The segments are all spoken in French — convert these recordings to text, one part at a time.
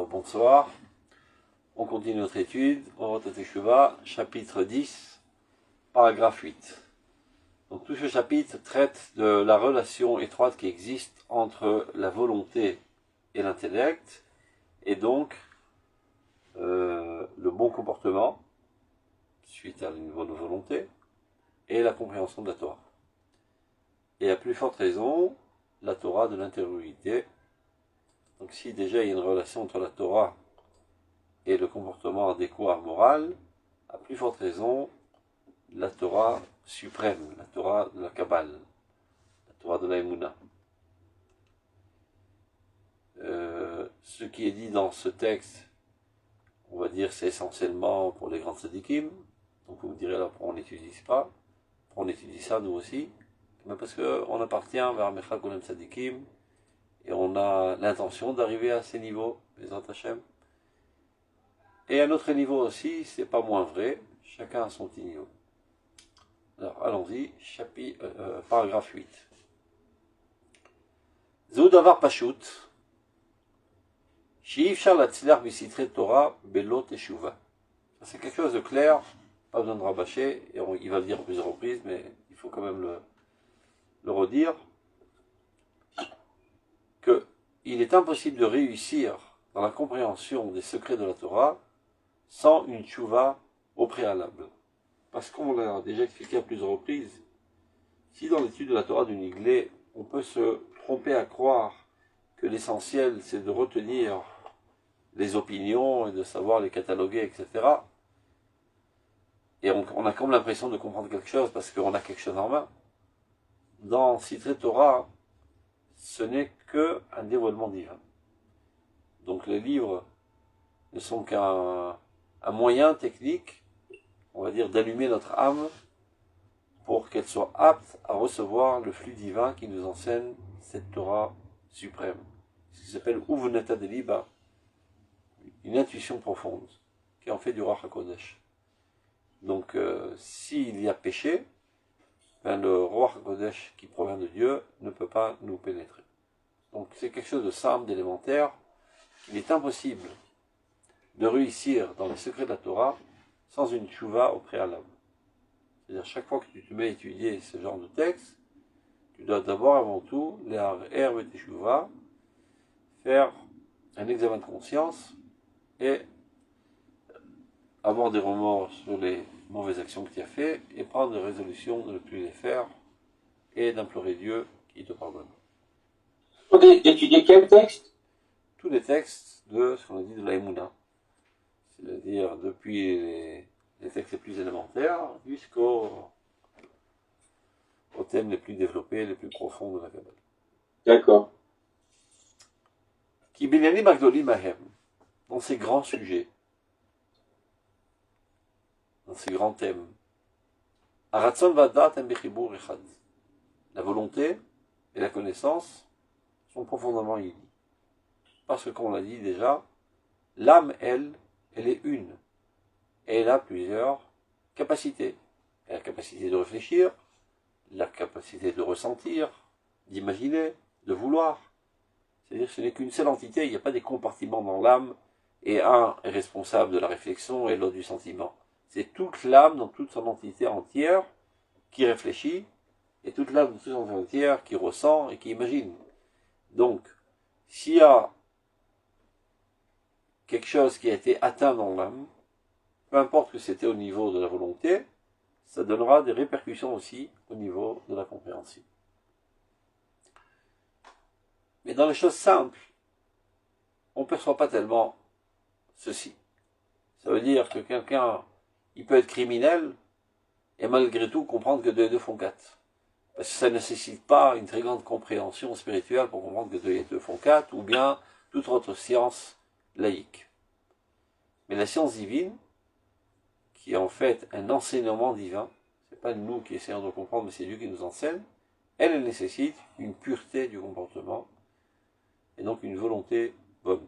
Bonsoir. On continue notre étude, Orot Teshuvah, chapitre 10, paragraphe 8. Donc tout ce chapitre traite de la relation étroite qui existe entre la volonté et l'intellect, et donc le bon comportement, suite à une bonne volonté, et la compréhension de la Torah. Et à plus forte raison, la Torah de l'intériorité. Donc si déjà il y a une relation entre la Torah et le comportement adéquat moral, à plus forte raison, la Torah suprême, la Torah de la Kabbale, la Torah de la Emouna. Ce qui est dit dans ce texte, on va dire, c'est essentiellement pour les grands tzadikim. Donc vous me direz, alors pourquoi on n'étudie pas? Pourquoi on étudie ça, nous aussi? Mais parce qu'on appartient vers Mechal Golem Tzadikim, et on a l'intention d'arriver à ces niveaux, Bezrat Hashem. Et à un autre niveau aussi, c'est pas moins vrai, chacun a son petit niveau. Alors, allons-y, paragraphe 8. Zeu davar pashut, she'ifshar latzliach bisitre Torah belo teshuva. C'est quelque chose de clair, pas besoin de rabâcher, et il va le dire plusieurs reprises, mais il faut quand même le redire, qu'il est impossible de réussir dans la compréhension des secrets de la Torah sans une tchouva au préalable. Parce qu'on l'a déjà expliqué à plusieurs reprises, si dans l'étude de la Torah du Niglé, on peut se tromper à croire que l'essentiel c'est de retenir les opinions et de savoir les cataloguer, etc. Et on a comme l'impression de comprendre quelque chose parce qu'on a quelque chose en main. Dans Sitré Torah, ce n'est qu'un dévoilement divin. Donc les livres ne sont qu'un moyen technique, on va dire, d'allumer notre âme pour qu'elle soit apte à recevoir le flux divin qui nous enseigne cette Torah suprême. Ce qui s'appelle Uvnata Deliba, une intuition profonde, qui en fait du Ruach HaKodesh. Donc s'il y a péché, le Ruach HaKodesh qui provient de Dieu ne peut pas nous pénétrer. Donc c'est quelque chose de simple, d'élémentaire. Il est impossible de réussir dans les secrets de la Torah sans une tchouva au préalable. C'est-à-dire chaque fois que tu te mets à étudier ce genre de texte, tu dois d'abord avant tout, l'Her et Teshuvah, faire un examen de conscience et avoir des remords sur les mauvaises actions que tu as faites et prendre des résolutions de ne plus les faire et d'implorer Dieu qui te pardonne. On a étudié quel texte? Tous les textes de ce qu'on a dit de la Emouna. C'est-à-dire depuis les textes les plus élémentaires jusqu'aux thèmes les plus développés, les plus profonds de la Kabbale. D'accord. Ki binyani magdoli mahem, dans ces grands sujets, dans ces grands thèmes, Aratzon vadat en bechibur echad. La volonté et la connaissance sont profondément liées. Parce que, comme on l'a dit déjà, l'âme, elle est une. Et elle a plusieurs capacités. Elle a la capacité de réfléchir, la capacité de ressentir, d'imaginer, de vouloir. C'est-à-dire que ce n'est qu'une seule entité, il n'y a pas des compartiments dans l'âme, et un est responsable de la réflexion et l'autre du sentiment. C'est toute l'âme dans toute son entité entière qui réfléchit, et toute l'âme dans toute son entité entière qui ressent et qui imagine. Donc, s'il y a quelque chose qui a été atteint dans l'âme, peu importe que c'était au niveau de la volonté, ça donnera des répercussions aussi au niveau de la compréhension. Mais dans les choses simples, on ne perçoit pas tellement ceci. Ça veut dire que quelqu'un, il peut être criminel, et malgré tout comprendre que 2 et 2 font 4. Parce que ça ne nécessite pas une très grande compréhension spirituelle pour comprendre que 2 et 2 font 4, ou bien toute autre science laïque. Mais la science divine, qui est en fait un enseignement divin, c'est pas nous qui essayons de comprendre, mais c'est Dieu qui nous enseigne, elle nécessite une pureté du comportement, et donc une volonté bonne.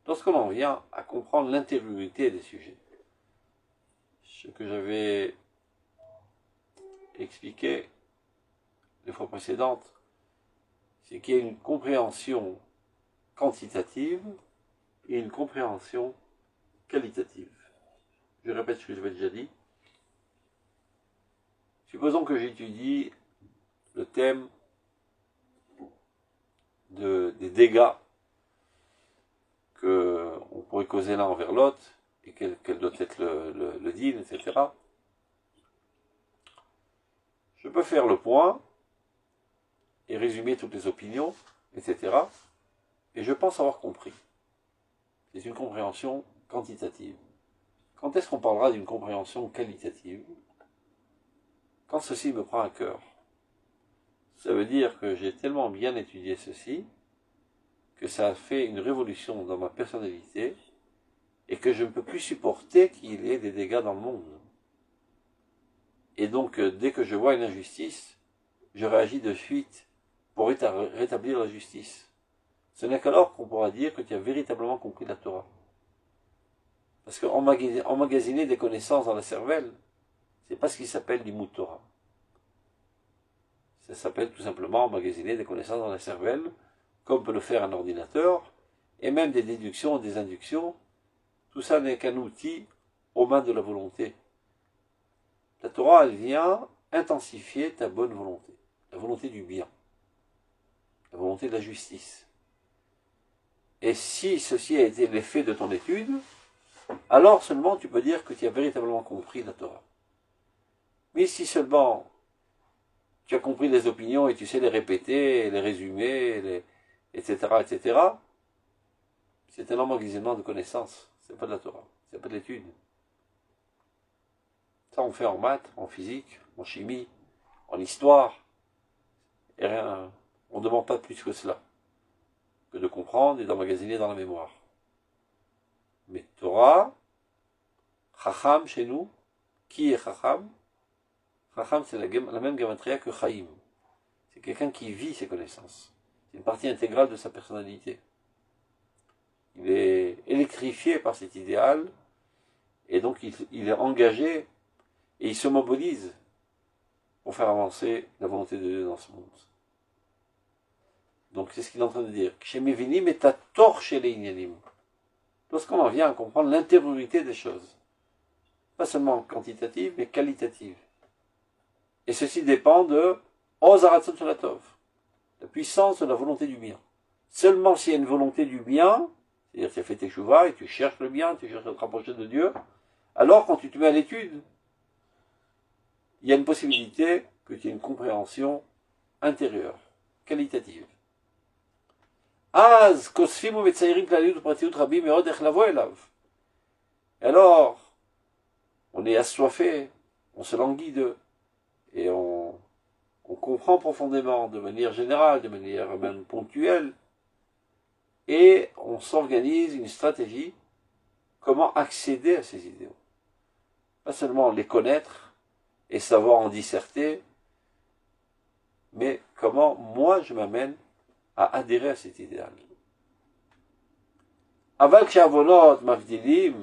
Lorsqu'on en vient à comprendre l'intériorité des sujets, ce que j'avais expliqué les fois précédentes, c'est qu'il y a une compréhension quantitative et une compréhension qualitative. Je répète ce que j'avais déjà dit. Supposons que j'étudie le thème des dégâts qu'on pourrait causer l'un envers l'autre, et quel doit être le deal, etc. Je peux faire le point et résumer toutes les opinions, etc. Et je pense avoir compris. C'est une compréhension quantitative. Quand est-ce qu'on parlera d'une compréhension qualitative? Quand ceci me prend à cœur. Ça veut dire que j'ai tellement bien étudié ceci, que ça a fait une révolution dans ma personnalité, et que je ne peux plus supporter qu'il y ait des dégâts dans le monde. Et donc, dès que je vois une injustice, je réagis de suite pour rétablir la justice. Ce n'est qu'alors qu'on pourra dire que tu as véritablement compris la Torah. Parce qu'emmagasiner des connaissances dans la cervelle, c'est pas ce qui s'appelle l'imout Torah. Ça s'appelle tout simplement emmagasiner des connaissances dans la cervelle, comme peut le faire un ordinateur, et même des déductions et des inductions. Tout ça n'est qu'un outil aux mains de la volonté. La Torah, elle vient intensifier ta bonne volonté, la volonté du bien, la volonté de la justice. Et si ceci a été l'effet de ton étude, alors seulement tu peux dire que tu as véritablement compris la Torah. Mais si seulement tu as compris les opinions et tu sais les répéter, les résumer, etc., etc., c'est un emmagasinement de connaissances. C'est pas de la Torah, c'est pas de l'étude. Ça on fait en maths, en physique, en chimie, en histoire, et rien, on ne demande pas plus que cela, que de comprendre et d'emmagasiner dans la mémoire. Mais Torah, Chacham chez nous, qui est Chacham? Chacham, c'est la même gamatria que Chaim. C'est quelqu'un qui vit ses connaissances. C'est une partie intégrale de sa personnalité. Il est électrifié par cet idéal, et donc il est engagé, et il se mobilise pour faire avancer la volonté de Dieu dans ce monde. Donc c'est ce qu'il est en train de dire. Shemivinim et ta torche les inyanim. Lorsqu'on en vient à comprendre l'intériorité des choses, pas seulement quantitative, mais qualitative. Et ceci dépend de Ozaratson Solatov, la puissance de la volonté du bien. Seulement s'il y a une volonté du bien, c'est-à-dire que tu as fait tes chouvas et tu cherches le bien, tu cherches à te rapprocher de Dieu, alors quand tu te mets à l'étude, il y a une possibilité que tu aies une compréhension intérieure, qualitative. Az kosfim ou metsairim klaliut pratiut rabim meod ech lavo elav. Alors, on est assoiffé, on se languit d'eux, et on comprend profondément, de manière générale, de manière même ponctuelle, et on s'organise une stratégie comment accéder à ces idéaux. Pas seulement les connaître et savoir en disserter, mais comment moi je m'amène à adhérer à cet idéal. Aval kshavonot mavdilim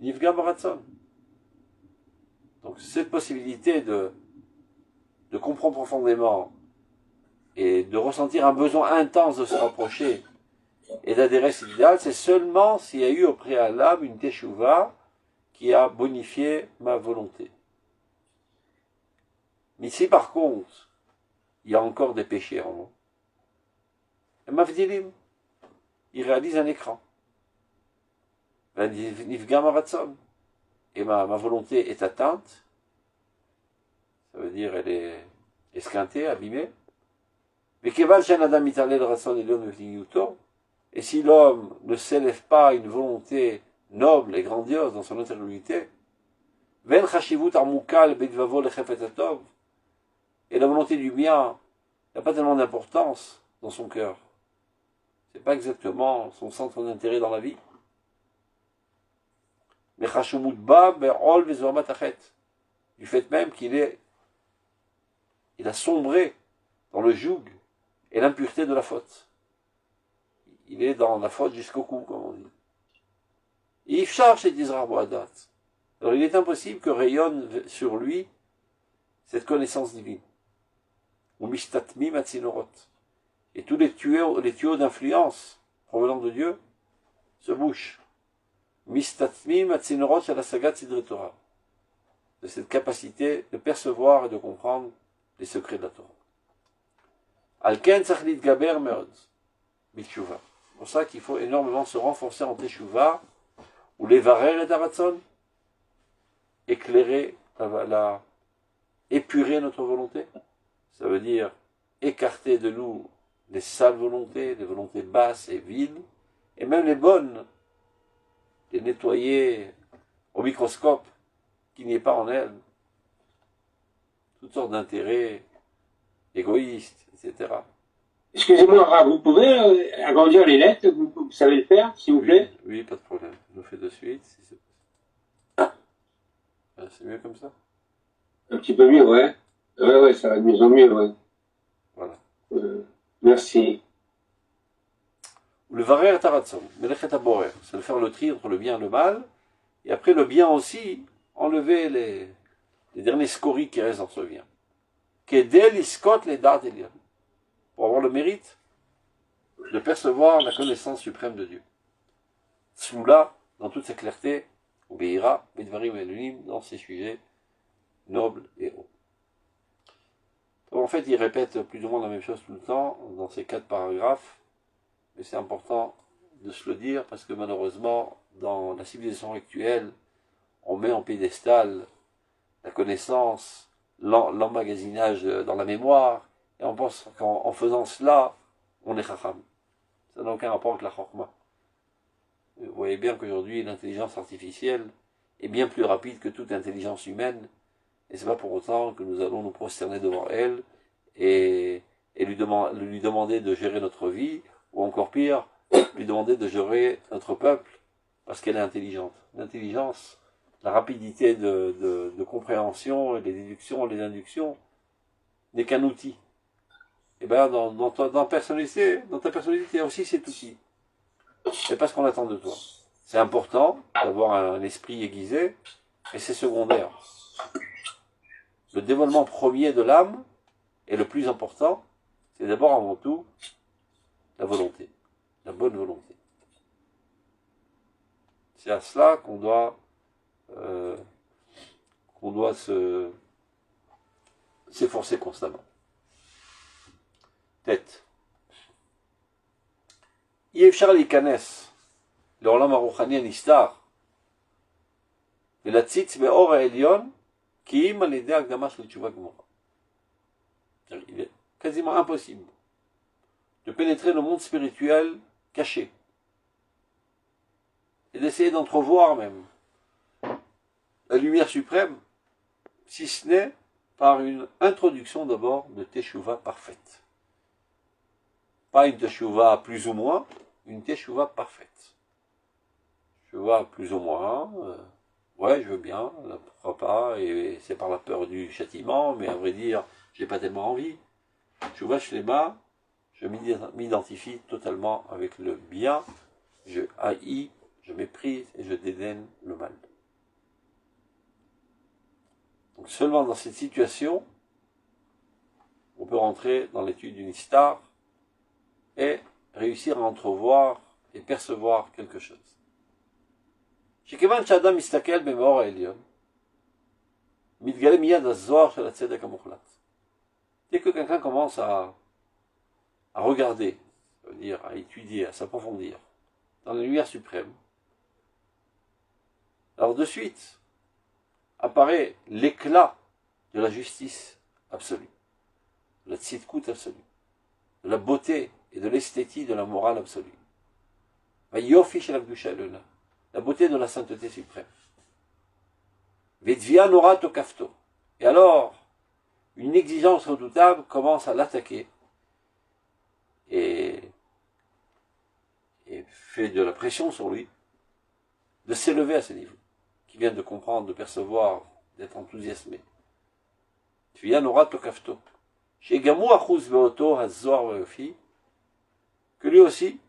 nifga baratzon. Donc cette possibilité de comprendre profondément et de ressentir un besoin intense de se rapprocher et d'adhérer à cet idéal, c'est seulement s'il y a eu au préalable une teshuva qui a bonifié ma volonté. Mais si par contre, il y a encore des péchés en moi, Mavdilim, il réalise un écran. Nifgam Aratson. Et ma volonté est atteinte, ça veut dire elle est esquintée, abîmée. Mais Keval Shen Adam Mitalel Ratson et l'homme et si l'homme ne s'élève pas à une volonté noble et grandiose dans son intériorité, Ven Chashivut Armukal Bedvavo Lechefet Atov, et la volonté du bien n'a pas tellement d'importance dans son cœur. C'est pas exactement son centre d'intérêt dans la vie. Mais Chashumut Ba Be'ol Vezoamat Achet, du fait même il a sombré dans le joug et l'impureté de la faute. Il est dans la faute jusqu'au cou, comme on dit. Il charge et Israël Boadat. Alors il est impossible que rayonne sur lui cette connaissance divine. ou mistatmim atzinorot. Et tous les tuyaux d'influence provenant de Dieu se bouchent. Mistatmim atzinorot shel hasagat sidrei Torah. De cette capacité de percevoir et de comprendre les secrets de la Torah. Alken tzarich litgaber meod b'tshuva. C'est pour ça qu'il faut énormément se renforcer en teshuva, ou levarer et daratson, éclairer, épurer notre volonté. Ça veut dire écarter de nous les sales volontés, les volontés basses et vides, et même les bonnes, les nettoyer au microscope, qu'il n'y ait pas en elles toutes sortes d'intérêts égoïstes, etc. Excusez-moi, Rav, vous pouvez agrandir les lettres, vous savez le faire, s'il vous plaît? Oui, pas de problème. Je le fais de suite. Si c'est mieux comme ça? Un petit peu mieux, ouais. Ouais, ça va de mieux en mieux, ouais. Voilà. Merci. Le varer taratson, melechet haborer, c'est de faire le tri entre le bien et le mal, et après le bien aussi, enlever les derniers scories qui restent dans ce bien. Kedel iskot les dat elion, pour avoir le mérite de percevoir la connaissance suprême de Dieu. Tsmoula, dans toute sa clarté, obéira, Bedvarim Elohim, dans ses sujets nobles et hauts. En fait, il répète plus ou moins la même chose tout le temps, dans ces 4 paragraphes, mais c'est important de se le dire, parce que malheureusement, dans la civilisation actuelle, on met en piédestal la connaissance, l'emmagasinage dans la mémoire, et on pense qu'en faisant cela, on est chacham. Ça n'a aucun rapport avec la chokma. Vous voyez bien qu'aujourd'hui, l'intelligence artificielle est bien plus rapide que toute intelligence humaine, et c'est pas pour autant que nous allons nous prosterner devant elle et lui demander de gérer notre vie, ou encore pire, lui demander de gérer notre peuple, parce qu'elle est intelligente. L'intelligence, la rapidité de compréhension, les déductions, les inductions, n'est qu'un outil. Et bien, dans ta personnalité, il y a aussi cet outil. C'est pas ce qu'on attend de toi. C'est important d'avoir un esprit aiguisé, mais c'est secondaire. Le dévoilement premier de l'âme, et le plus important, c'est d'abord avant tout la volonté, la bonne volonté. C'est à cela qu'on doit s'efforcer constamment. Tête. אי אפשר להיכנס לעולם הרוחני הנסתר ולהציץ באור העליון כי אם על ידי הקדמה של תשובה גמורה. Il est quasiment impossible de pénétrer le monde spirituel caché et d'essayer d'entrevoir même la lumière suprême, si ce n'est par une introduction d'abord de teshuva parfaite. Pas une teshuva plus ou moins, une teshuva parfaite. Teshuva plus ou moins, ouais, je veux bien, pourquoi pas, et c'est par la peur du châtiment, mais à vrai dire, j'ai pas tellement envie. Teshuva shlema, je m'identifie totalement avec le bien, je haïs, je méprise et je dédaigne le mal. Donc seulement dans cette situation, on peut rentrer dans l'étude d'une istar et réussir à entrevoir et percevoir quelque chose. שכיוון שאדם מסתכל במאור העליון, מתגלה מיד הזוהר של הצדק המוחלט. Dès que quelqu'un commence à regarder, c'est-à-dire à étudier, à s'approfondir dans la lumière suprême, alors de suite apparaît l'éclat de la justice absolue, de la tzidkout absolue, de la beauté et de l'esthétique de la morale absolue. Vayofi shel hakdusha elona, la beauté de la sainteté suprême. Vetvia nora tokafto. Et alors, une exigence redoutable commence à l'attaquer et fait de la pression sur lui de s'élever à ce niveau, qui vient de comprendre, de percevoir, d'être enthousiasmé. Vetvia nora tokafto. Shegamu achuz veoto hazoar vayofi, que lui aussi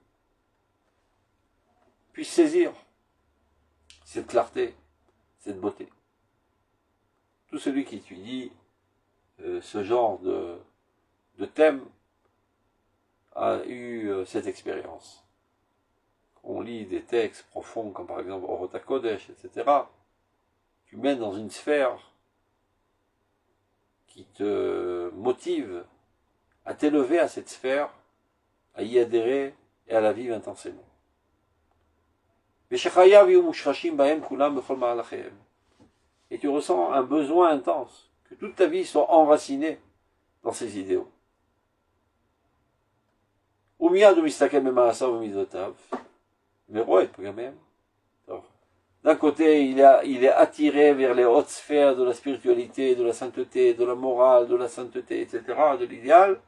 puisse saisir cette clarté, cette beauté. Tout celui qui étudie ce genre de thème a eu cette expérience. On lit des textes profonds, comme par exemple Orot HaKodesh, etc. Tu mènes dans une sphère qui te motive à t'élever à cette sphère, à y adhérer et à la vivre intensément. Et tu ressens un besoin intense, que toute ta vie soit enracinée dans ces idéaux. D'un côté, il est attiré vers les hautes sphères de la spiritualité, de la sainteté, de la morale, de la sainteté, etc., de l'idéal.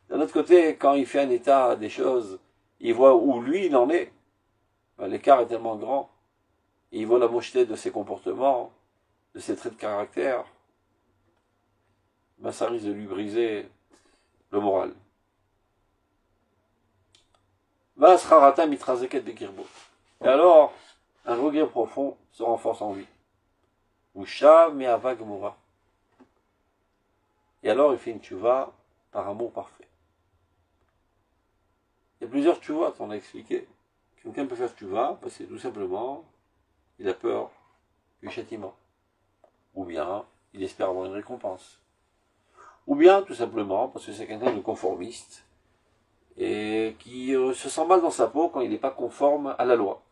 D'un autre côté, quand il fait un état des choses, il voit où lui, il en est. Ben, l'écart est tellement grand. Et il voit la mocheté de ses comportements, de ses traits de caractère. Ben, ça risque de lui briser le moral. Et alors, un regret profond se renforce en lui. Et alors, il fait une tchouva par amour parfait. Il y a plusieurs tchouvas qu'on a expliqué. Quelqu'un peut faire tchouva parce que tout simplement, il a peur du châtiment. Ou bien, il espère avoir une récompense. Ou bien, tout simplement, parce que c'est quelqu'un de conformiste et qui se sent mal dans sa peau quand il n'est pas conforme à la loi.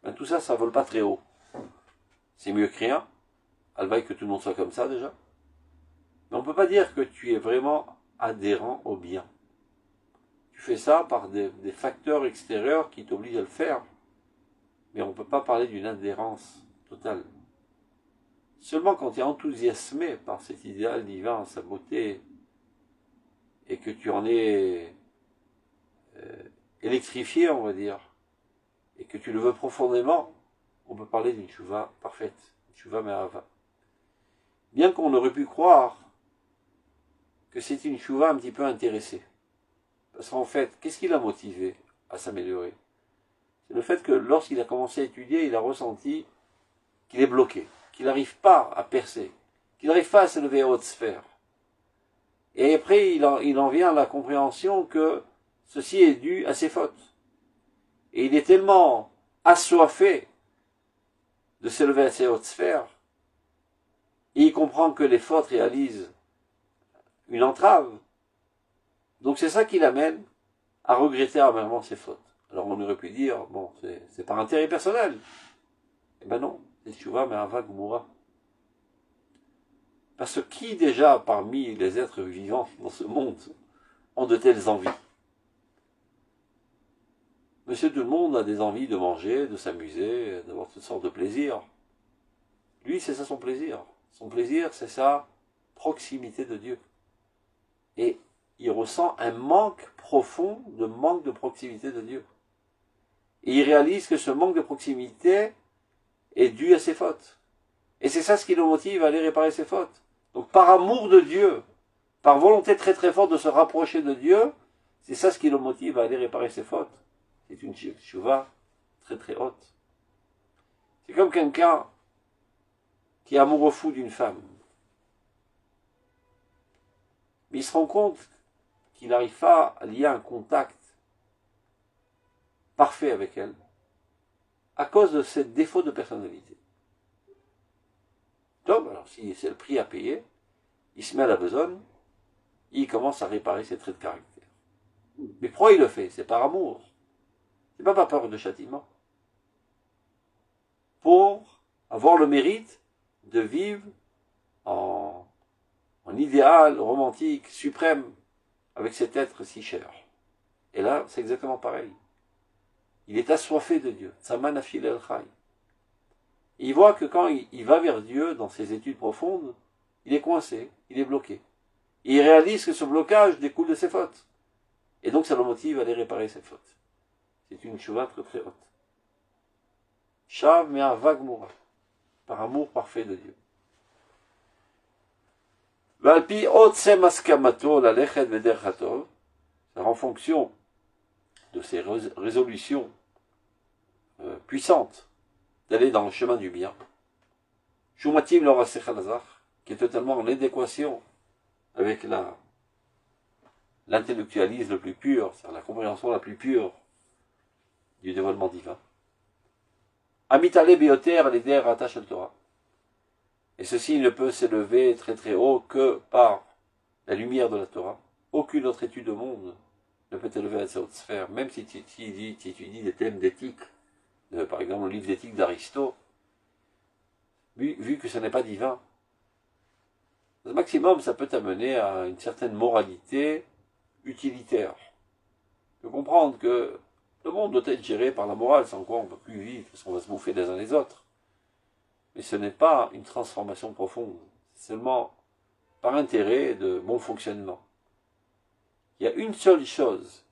Ben, tout ça, ça vole pas très haut. C'est mieux que rien. Alvaille que tout le monde soit comme ça déjà. Mais on ne peut pas dire que tu es vraiment adhérent au bien. Tu fais ça par des facteurs extérieurs qui t'obligent à le faire. Mais on ne peut pas parler d'une adhérence totale. Seulement quand tu es enthousiasmé par cet idéal divin, sa beauté, et que tu en es électrifié, on va dire, et que tu le veux profondément, on peut parler d'une tchouva parfaite, une tchouva me'ahava. Bien qu'on aurait pu croire que c'est une tchouva un petit peu intéressée. Parce qu'en fait, qu'est-ce qui l'a motivé à s'améliorer? C'est le fait que lorsqu'il a commencé à étudier, il a ressenti qu'il est bloqué, qu'il n'arrive pas à percer, qu'il n'arrive pas à s'élever à haute sphère. Et après, il en vient à la compréhension que ceci est dû à ses fautes. Et il est tellement assoiffé de s'élever à ces hautes sphères, et il comprend que les fautes réalisent une entrave. Donc c'est ça qui l'amène à regretter amèrement ses fautes. Alors on aurait pu dire, bon, c'est par intérêt personnel. Eh ben non, c'est tchouva me'ahava gmura. Parce que qui déjà parmi les êtres vivants dans ce monde ont de telles envies? Monsieur tout le monde a des envies de manger, de s'amuser, d'avoir toutes sortes de plaisirs. Lui, c'est ça son plaisir. Son plaisir, c'est sa proximité de Dieu. Et il ressent un manque profond de proximité de Dieu. Et il réalise que ce manque de proximité est dû à ses fautes. Et c'est ça ce qui le motive à aller réparer ses fautes. Donc par amour de Dieu, par volonté très très forte de se rapprocher de Dieu, c'est ça ce qui le motive à aller réparer ses fautes. C'est une tchouva très très haute. C'est comme quelqu'un qui est amoureux fou d'une femme. Mais il se rend compte qu'il n'arrive pas à lier un contact parfait avec elle à cause de ses défauts de personnalité. Donc, alors si c'est le prix à payer, il se met à la besogne, il commence à réparer ses traits de caractère. Mais pourquoi il le fait? C'est par amour. C'est pas par peur de châtiment. Pour avoir le mérite de vivre en idéal romantique, suprême, avec cet être si cher. Et là, c'est exactement pareil. Il est assoiffé de Dieu. Tzaman afil el chai. Il voit que quand il va vers Dieu dans ses études profondes, il est coincé, il est bloqué. Et il réalise que ce blocage découle de ses fautes. Et donc ça le motive à aller réparer ses fautes. C'est une tchouva très très haute. Shav me'ahava gmura, par amour parfait de Dieu. Valpi otsem askamato lalechet vederech hatov, en fonction de ses résolutions puissantes d'aller dans le chemin du bien. Shumatim l'orasech alazach, qui est totalement en adéquation avec l'intellectualisme le plus pur, c'est-à-dire la compréhension la plus pure du dévoilement divin. Amitale bioter l'eder rattache al Torah. Et ceci ne peut s'élever très très haut que par la lumière de la Torah. Aucune autre étude au monde ne peut élever à cette haute sphère, même si tu étudies des thèmes d'éthique, par exemple le livre d'éthique d'Aristote, vu que ce n'est pas divin. Au maximum, ça peut t'amener à une certaine moralité utilitaire. De comprendre que le monde doit être géré par la morale, sans quoi on ne peut plus vivre, parce qu'on va se bouffer les uns les autres. Mais ce n'est pas une transformation profonde, c'est seulement par intérêt de bon fonctionnement. Il y a une seule chose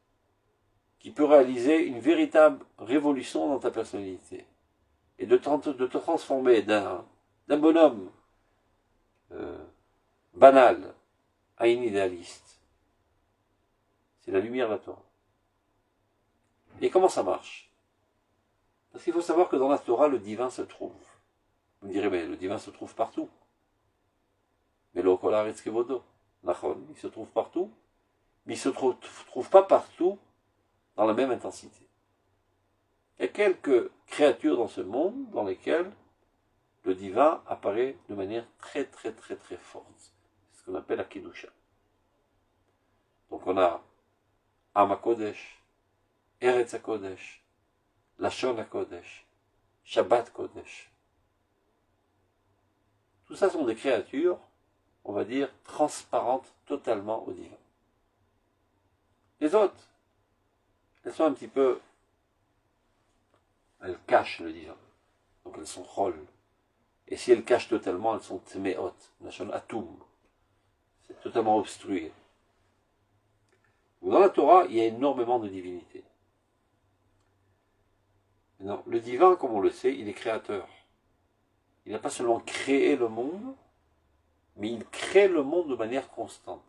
qui peut réaliser une véritable révolution dans ta personnalité, et de te transformer d'un bonhomme banal à un idéaliste. C'est la lumière de la Torah. Et comment ça marche? Parce qu'il faut savoir que dans la Torah, le divin se trouve. Vous me direz, mais le divin se trouve partout. Mais le Kolaretz Kevodo, il se trouve partout, mais il ne se trouve pas partout dans la même intensité. Il y a quelques créatures dans ce monde dans lesquelles le divin apparaît de manière très très très très forte. C'est ce qu'on appelle la Kedusha. Donc on a Am HaKodesh, Eretz HaKodesh, Lashon HaKodesh, Shabbat Kodesh. Tout ça sont des créatures, on va dire, transparentes totalement au divin. Les autres, elles sont un petit peu... Elles cachent le divin. Donc elles sont chol. Et si elles cachent totalement, elles sont tmeot, nashon atum. C'est totalement obstrué. Dans la Torah, il y a énormément de divinité. Non, le divin, comme on le sait, il est créateur. Il n'a pas seulement créé le monde, mais il crée le monde de manière constante.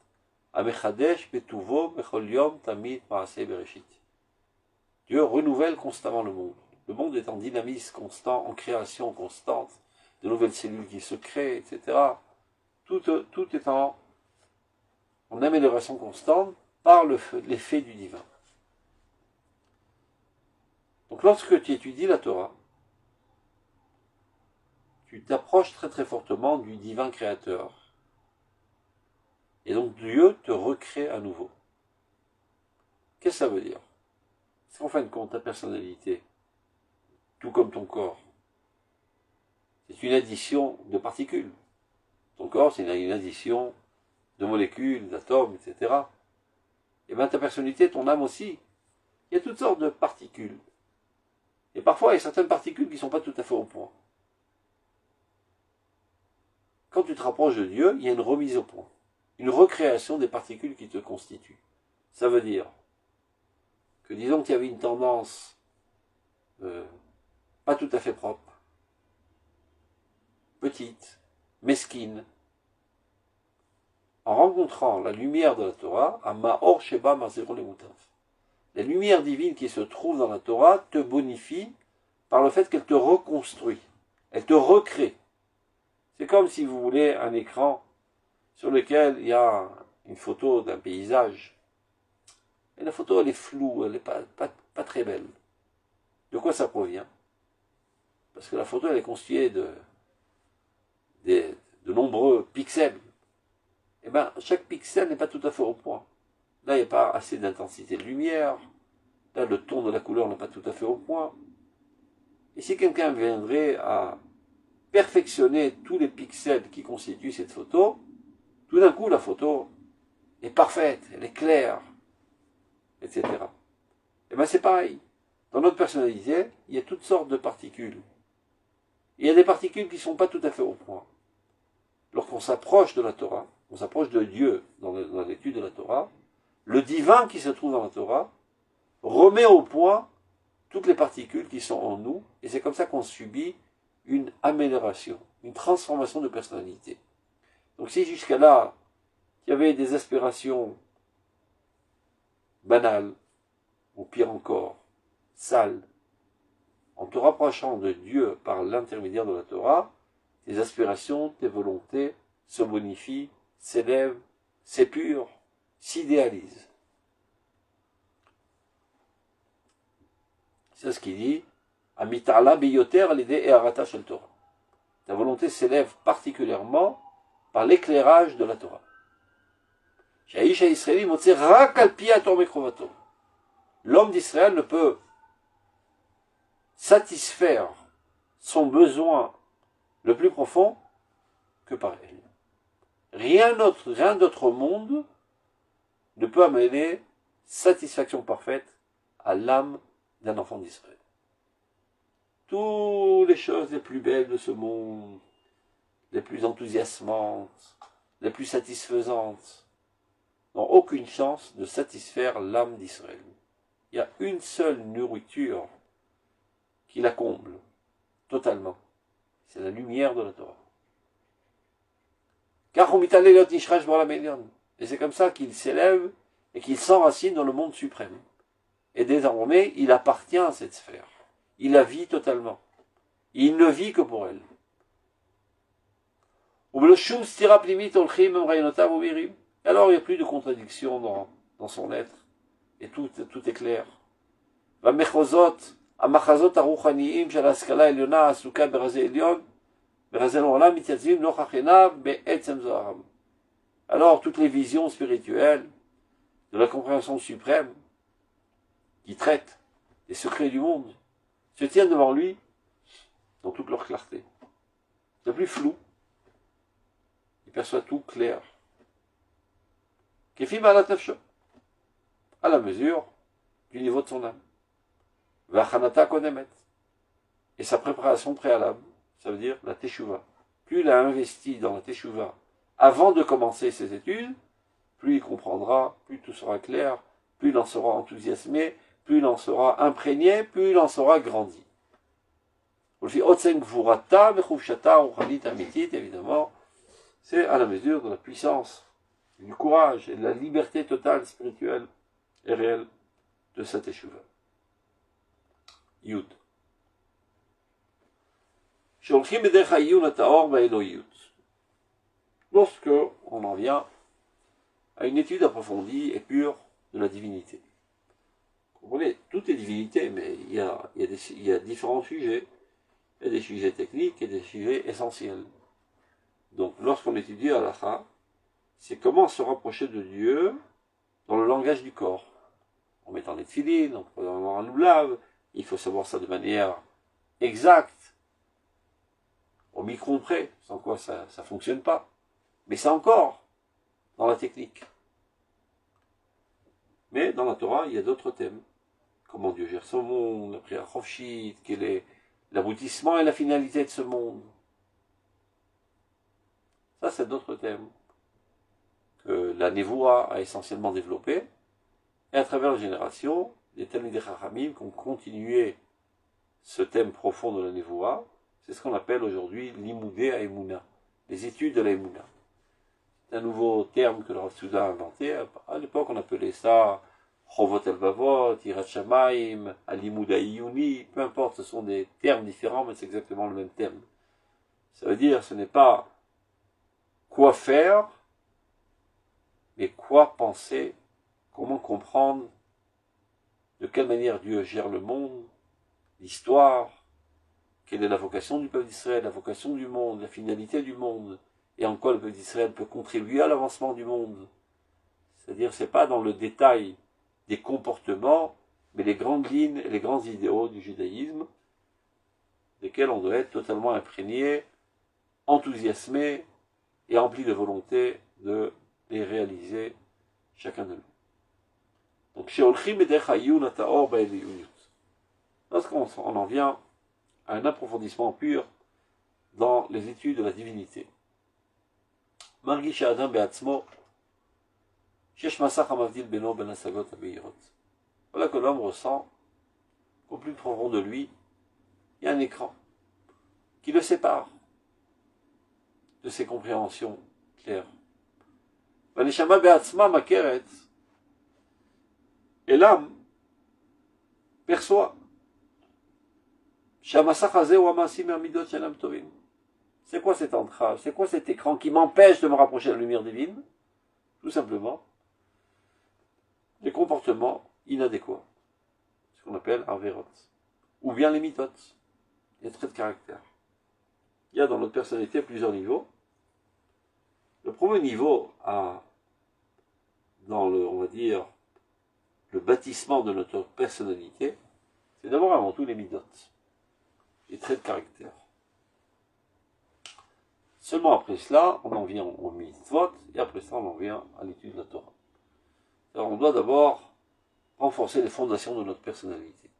Amechadesh betuvo bechol yom tamid maaseh bereshit. Dieu renouvelle constamment le monde. Le monde est en dynamisme constant, en création constante, de nouvelles cellules qui se créent, etc. Tout est en amélioration constante par l'effet du divin. Donc lorsque tu étudies la Torah, tu t'approches très très fortement du divin créateur. Et donc Dieu te recrée à nouveau. Qu'est-ce que ça veut dire? C'est qu'en fin de compte, ta personnalité, tout comme ton corps, c'est une addition de particules. Ton corps, c'est une addition de molécules, d'atomes, etc. Et bien ta personnalité, ton âme aussi, il y a toutes sortes de particules. Et parfois, il y a certaines particules qui ne sont pas tout à fait au point. Quand tu te rapproches de Dieu, il y a une remise au point. Une recréation des particules qui te constituent. Ça veut dire que disons qu'il y avait une tendance pas tout à fait propre, petite, mesquine. En rencontrant la lumière de la Torah, à Ma'or Sheba Mazero Lemutaf, la lumière divine qui se trouve dans la Torah te bonifie par le fait qu'elle te reconstruit, elle te recrée. C'est comme si vous voulez un écran sur lequel il y a une photo d'un paysage. Et la photo, elle est floue, elle n'est pas très belle. De quoi ça provient? Parce que la photo, elle est constituée de nombreux pixels. Et bien, chaque pixel n'est pas tout à fait au point. Là, il n'y a pas assez d'intensité de lumière. Là, le ton de la couleur n'est pas tout à fait au point. Et si quelqu'un viendrait à perfectionner tous les pixels qui constituent cette photo, tout d'un coup, la photo est parfaite, elle est claire, etc. Et bien, c'est pareil. Dans notre personnalité, il y a toutes sortes de particules. Il y a des particules qui ne sont pas tout à fait au point. Lorsqu'on s'approche de la Torah, on s'approche de Dieu dans l'étude de la Torah, le divin qui se trouve dans la Torah remet au point toutes les particules qui sont en nous, et c'est comme ça qu'on subit une amélioration, une transformation de personnalité. Donc si jusqu'à là, il y avait des aspirations banales, ou pire encore, sales, en te rapprochant de Dieu par l'intermédiaire de la Torah, tes aspirations, tes volontés se bonifient, s'élèvent, s'épure, s'idéalise. C'est ce qu'il dit, Amitala biyoter l'idée et arata shel Torah. Ta volonté s'élève particulièrement par l'éclairage de la Torah. L'homme d'Israël ne peut satisfaire son besoin le plus profond que par elle. Rien d'autre au monde ne peut amener satisfaction parfaite à l'âme d'un enfant d'Israël. Toutes les choses les plus belles de ce monde, les plus enthousiasmantes, les plus satisfaisantes, n'ont aucune chance de satisfaire l'âme d'Israël. Il y a une seule nourriture qui la comble, totalement. C'est la lumière de la Torah. Et c'est comme ça qu'il s'élève et qu'il s'enracine dans le monde suprême. Et désormais, il appartient à cette sphère. Il la vit totalement. Il ne vit que pour elle. Alors il n'y a plus de contradiction dans son être. Et tout est clair. Alors toutes les visions spirituelles de la compréhension suprême qui traitent des secrets du monde se tiennent devant lui dans toute leur clarté. C'est plus flou. Il perçoit tout clair. À la mesure du niveau de son âme. Et sa préparation préalable, ça veut dire la teshuva. Plus il a investi dans la teshuva avant de commencer ses études, plus il comprendra, plus tout sera clair, plus il en sera enthousiasmé, plus il en sera imprégné, plus il en sera grandi. Évidemment, c'est à la mesure de la puissance, du courage et de la liberté totale, spirituelle et réelle de cette teshuva. Yud. Lorsque on en vient à une étude approfondie et pure de la divinité. Vous comprenez, tout est divinité, mais il y a différents sujets. Il y a des sujets techniques et des sujets essentiels. Donc, lorsqu'on étudie Halakha, c'est comment se rapprocher de Dieu dans le langage du corps. En mettant les tefilines, en prenant un loulav, il faut savoir ça de manière exacte, au micron près, sans quoi ça ne fonctionne pas. Mais c'est encore dans la technique. Mais dans la Torah, il y a d'autres thèmes. Comment Dieu gère son monde, la prière chofshit, quel est l'aboutissement et la finalité de ce monde. Ça, c'est d'autres thèmes que la Nevoua a essentiellement développé. Et à travers les générations, les Talmidei Chachamim qui ont continué ce thème profond de la Nevoua, c'est ce qu'on appelle aujourd'hui l'Imoudé Haïmouna, les études de la Haïmouna. C'est un nouveau terme que le Rav Souda a inventé. À l'époque, on appelait ça Chovot el-Vavot, Yirat Shamayim, Alimouda Iyuni, peu importe, ce sont des termes différents, mais c'est exactement le même thème. Ça veut dire, ce n'est pas quoi faire, mais quoi penser, comment comprendre, de quelle manière Dieu gère le monde, l'histoire, quelle est la vocation du peuple d'Israël, la vocation du monde, la finalité du monde, et en quoi le peuple d'Israël peut contribuer à l'avancement du monde. C'est-à-dire, c'est pas dans le détail des comportements, mais les grandes lignes et les grands idéaux du judaïsme, desquels on doit être totalement imprégné, enthousiasmé et rempli de volonté de les réaliser, chacun de nous. Donc, lorsqu'on en vient à un approfondissement pur dans les études de la divinité. Voilà que l'homme ressent qu'au plus profond de lui, il y a un écran qui le sépare de ses compréhensions claires. Et l'âme perçoit. C'est quoi cette entrave? C'est quoi cet écran qui m'empêche de me rapprocher de la lumière divine? tout simplement, des comportements inadéquats, ce qu'on appelle averot, ou bien les mitotes, les traits de caractère. Il y a dans notre personnalité plusieurs niveaux. Le premier niveau dans le, on va dire, le bâtissement de notre personnalité, c'est d'abord avant tout les midotes, les traits de caractère. Seulement après cela, on en vient au mitzvot, et après ça, on en vient à l'étude de la Torah. Alors, on doit d'abord renforcer les fondations de notre personnalité.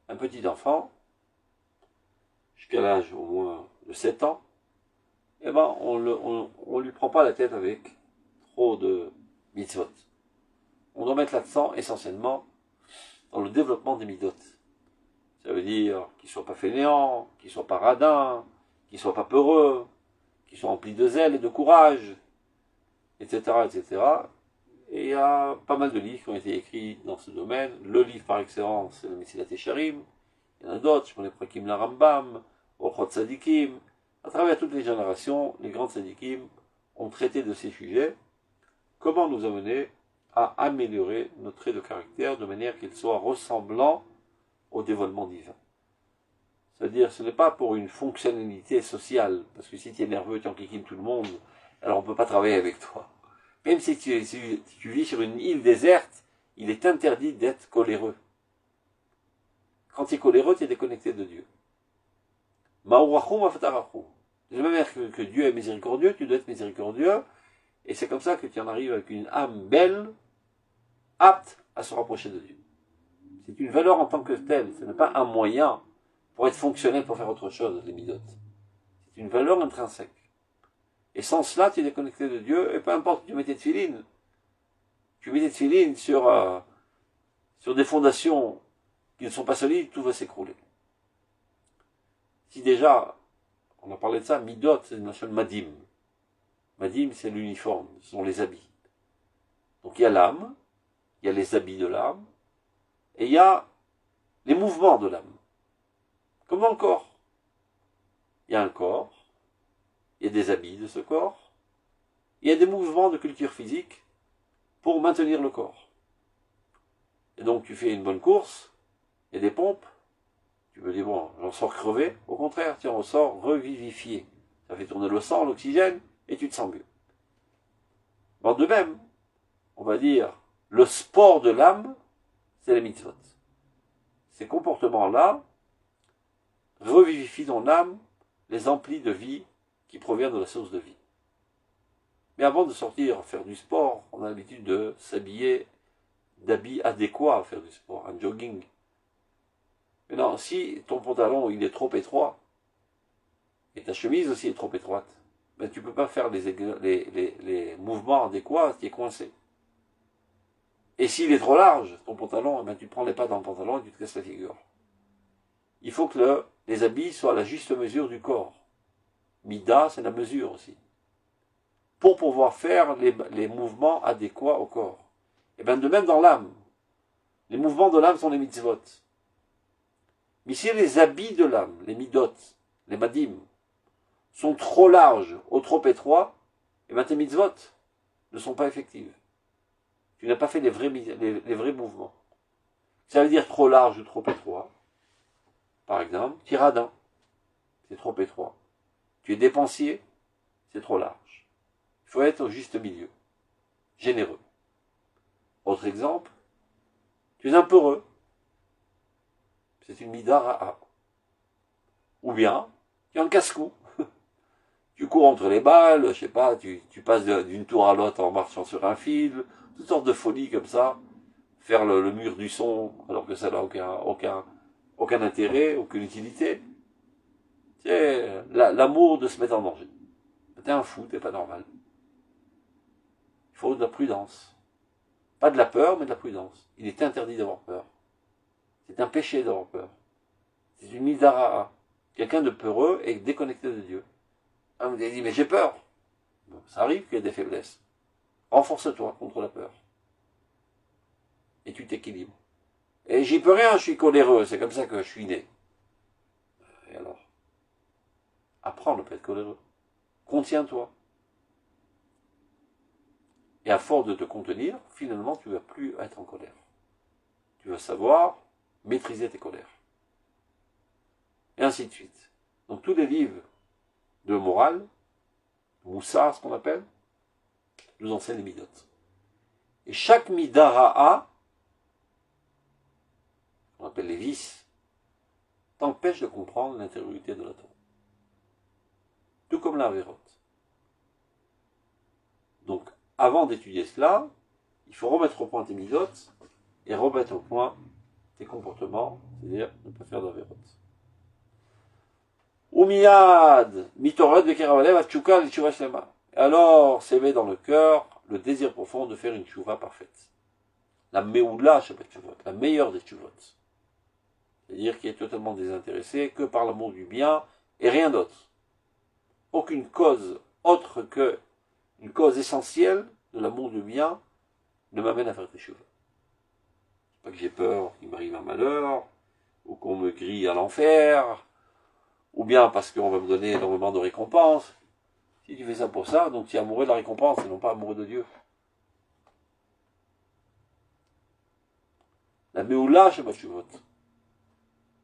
Un petit enfant, jusqu'à l'âge au moins de 7 ans, eh ben, on lui prend pas la tête avec trop de mitzvot. On doit mettre l'accent essentiellement dans le développement des mitzvot. Ça veut dire qu'il soit pas fainéant, qu'il soit pas radin, qu'il soit pas peureux, qu'il soit rempli de zèle et de courage, etc., etc. Et il y a pas mal de livres qui ont été écrits dans ce domaine. Le livre par excellence, c'est le Mesilat Yesharim. Il y en a d'autres, je connais Prakim la Rambam, Orchot Tzadikim. À travers toutes les générations, les grands tzadikim ont traité de ces sujets. Comment nous amener à améliorer nos traits de caractère de manière qu'ils soient ressemblants au dévoilement divin. C'est-à-dire, ce n'est pas pour une fonctionnalité sociale, parce que si tu es nerveux, tu enquiquines tout le monde, alors on ne peut pas travailler avec toi. Même si tu vis sur une île déserte, il est interdit d'être coléreux. Quand tu es coléreux, tu es déconnecté de Dieu. De la même manière que Dieu est miséricordieux, tu dois être miséricordieux, et c'est comme ça que tu en arrives avec une âme belle, apte à se rapprocher de Dieu. C'est une valeur en tant que telle, ce n'est pas un moyen pour être fonctionnel, pour faire autre chose, les midotes. C'est une valeur intrinsèque. Et sans cela, tu es déconnecté de Dieu, et peu importe, tu mets tes tefilines. Tu mets tes tefilines sur des fondations qui ne sont pas solides, tout va s'écrouler. Si déjà, on a parlé de ça, midot, c'est une notion de madim. Madim, c'est l'uniforme, ce sont les habits. Donc il y a l'âme, il y a les habits de l'âme, et il y a les mouvements de l'âme. Comme dans le corps. Il y a un corps, il y a des habits de ce corps, il y a des mouvements de culture physique pour maintenir le corps. Et donc tu fais une bonne course, il y a des pompes, tu peux dire, bon, j'en sors crevé, au contraire, tu en ressors revivifié. Ça fait tourner le sang, l'oxygène, et tu te sens mieux. Bon, de même, on va dire, le sport de l'âme, c'est les mitzvot. Ces comportements-là revivifient dans l'âme les amplis de vie qui proviennent de la source de vie. Mais avant de sortir faire du sport, on a l'habitude de s'habiller d'habits adéquats à faire du sport, un jogging. Mais non, si ton pantalon il est trop étroit, et ta chemise aussi est trop étroite, ben tu ne peux pas faire les mouvements adéquats, tu es coincé. Et s'il est trop large, ton pantalon, ben tu prends les pas dans le pantalon et tu te casses la figure. Il faut que les habits soient à la juste mesure du corps. Mida, c'est la mesure aussi. Pour pouvoir faire les mouvements adéquats au corps. Et bien de même dans l'âme. Les mouvements de l'âme sont les mitzvot. Mais si les habits de l'âme, les midot, les madim, sont trop larges ou trop étroits, et bien tes mitzvot ne sont pas effectives. Tu n'as pas fait les vrais mouvements. Ça veut dire trop large ou trop étroit. Par exemple, tiradin, c'est trop étroit. Tu es dépensier, c'est trop large. Il faut être au juste milieu, généreux. Autre exemple, tu es un peureux, c'est une mida ra'a. Ou bien, tu es un casse-cou. Tu cours entre les balles, je sais pas, tu passes d'une tour à l'autre en marchant sur un fil, toutes sortes de folies comme ça. Faire le mur du son, alors que ça n'a aucun intérêt, aucune utilité. C'est l'amour de se mettre en danger. T'es un fou, t'es pas normal. Il faut de la prudence. Pas de la peur, mais de la prudence. Il est interdit d'avoir peur. C'est un péché d'avoir peur. C'est une midara. Quelqu'un de peureux est déconnecté de Dieu. Un me dit, mais j'ai peur. Bon, ça arrive qu'il y ait des faiblesses. Renforce-toi contre la peur. Et tu t'équilibres. Et j'y peux rien, je suis coléreux, c'est comme ça que je suis né. Et alors? Apprends à ne pas être coléreux. Contiens-toi. Et à force de te contenir, finalement, tu ne vas plus être en colère. Tu vas savoir maîtriser tes colères. Et ainsi de suite. Donc tous les livres de morale, Moussa, ce qu'on appelle, nous enseignent les midot. Et chaque midara'a, qu'on appelle les vices, t'empêche de comprendre l'intériorité de la Torah. Tout comme la vérote. Donc, avant d'étudier cela, il faut remettre au point tes midot et remettre au point tes comportements, c'est-à-dire ne pas faire d'avérote. Oumiyad, mitorad vekeravalev atchouka l'itshuva shlema. Alors s'éveille dans le cœur le désir profond de faire une tchouva parfaite. La meoula shabbat tchuvot, la meilleure des tchuvot. C'est-à-dire qui est totalement désintéressé que par l'amour du bien et rien d'autre. Aucune cause autre que une cause essentielle de l'amour du bien ne m'amène à faire des tchouva. C'est pas que j'ai peur qu'il m'arrive un malheur, ou qu'on me grille à l'enfer, ou bien parce qu'on va me donner énormément de récompenses. Si tu fais ça pour ça, donc tu es amoureux de la récompense et non pas amoureux de Dieu. La meoula shabbat tchuvot.